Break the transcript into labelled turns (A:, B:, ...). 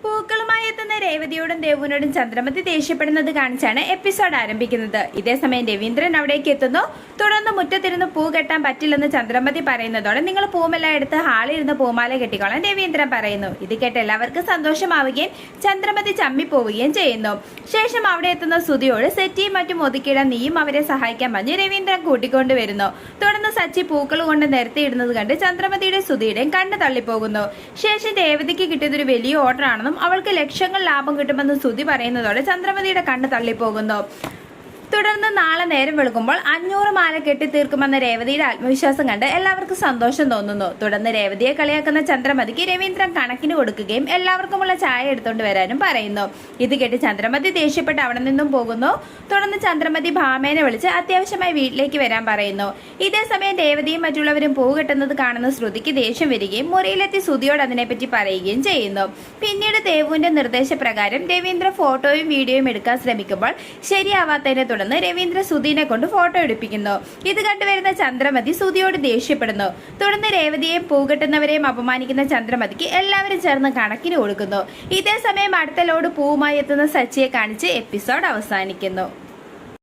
A: പൂക്കളുമായി എത്തുന്ന രേവതിയോടും ദേവുവിനോടും ചന്ദ്രമതി ദേഷ്യപ്പെടുന്നത് കാണിച്ചാണ് എപ്പിസോഡ് ആരംഭിക്കുന്നത്. ഇതേസമയം രവീന്ദ്രൻ അവിടേക്ക് എത്തുന്നു. തുടർന്ന് മുറ്റത്തിരുന്ന് പൂ കെട്ടാൻ പറ്റില്ലെന്ന് ചന്ദ്രമതി പറയുന്നതോടെ നിങ്ങൾ പൂമെല്ലാം എടുത്ത് ഹാളിൽ ഇരുന്ന് പൂമാല കെട്ടിക്കോളാൻ രവീന്ദ്രൻ പറയുന്നു. ഇത് കേട്ട് എല്ലാവർക്കും സന്തോഷമാവുകയും ചന്ദ്രമതി ചമ്മിപ്പോവുകയും ചെയ്യുന്നു. ശേഷം അവിടെ എത്തുന്ന സുധിയോട് സെറ്റിയും മറ്റും ഒതുക്കിയിടാൻ നീയും അവരെ സഹായിക്കാൻ പറഞ്ഞ് രവീന്ദ്രൻ കൂട്ടിക്കൊണ്ടുവരുന്നു. തുടർന്ന് സച്ചി പൂക്കൾ കൊണ്ട് നിരത്തിയിടുന്നത് കണ്ട് ചന്ദ്രമതിയുടെ സുധിയുടെയും കണ്ണ് തള്ളിപ്പോകുന്നു. ശേഷം രേവതിക്ക് കിട്ടിയതൊരു വലിയ ഓർഡർ ആണെന്നും അവൾക്ക് ലക്ഷങ്ങൾ ലാഭം കിട്ടുമെന്ന് സുധി പറയുന്നതോടെ ചന്ദ്രമതിയുടെ കണ്ണ് തള്ളിപ്പോകുന്നു. തുടർന്ന് നാളെ നേരം വെളുക്കുമ്പോൾ 500 മാല കെട്ടിത്തീർക്കുമെന്ന രേവതിയുടെ ആത്മവിശ്വാസം കണ്ട് എല്ലാവർക്കും സന്തോഷം തോന്നുന്നു. തുടർന്ന് രേവതിയെ കളിയാക്കുന്ന ചന്ദ്രമതിക്ക് രവീന്ദ്രൻ കണക്കിന് കൊടുക്കുകയും എല്ലാവർക്കുമുള്ള ചായ എടുത്തുകൊണ്ട് വരാനും പറയുന്നു. ഇത് കേട്ട് ചന്ദ്രമതി ദേഷ്യപ്പെട്ട് അവിടെ നിന്നും പോകുന്നു. തുടർന്ന് ചന്ദ്രമതി ഭാമേനെ വിളിച്ച് അത്യാവശ്യമായി വീട്ടിലേക്ക് വരാൻ പറയുന്നു. ഇതേസമയം രേവതിയും മറ്റുള്ളവരും പൂ കെട്ടുന്നത് കാണുന്ന ശ്രുതിക്ക് ദേഷ്യം വരികയും മുറിയിലെത്തി ശ്രുതിയോട് അതിനെപ്പറ്റി പറയുകയും ചെയ്യുന്നു. പിന്നീട് ദേവുവിന്റെ നിർദ്ദേശപ്രകാരം രവീന്ദ്രൻ ഫോട്ടോയും വീഡിയോയും എടുക്കാൻ ശ്രമിക്കുമ്പോൾ ശരിയാവാത്തതിനെ തുടർന്ന് രവീന്ദ്ര സുധീനെ കൊണ്ട് ഫോട്ടോ എടുപ്പിക്കുന്നു. ഇത് കണ്ടുവരുന്ന ചന്ദ്രമതി സുധിയോട് ദേഷ്യപ്പെടുന്നു. തുടർന്ന് രേവതിയെയും പൂകെട്ടുന്നവരെയും അപമാനിക്കുന്ന ചന്ദ്രമതിക്ക് എല്ലാവരും ചേർന്ന് കണക്കിന് കൊടുക്കുന്നു. ഇതേസമയം അടുത്ത ലോഡ് പൂവുമായി എത്തുന്ന സച്ചിയെ കാണിച്ച് എപ്പിസോഡ് അവസാനിക്കുന്നു.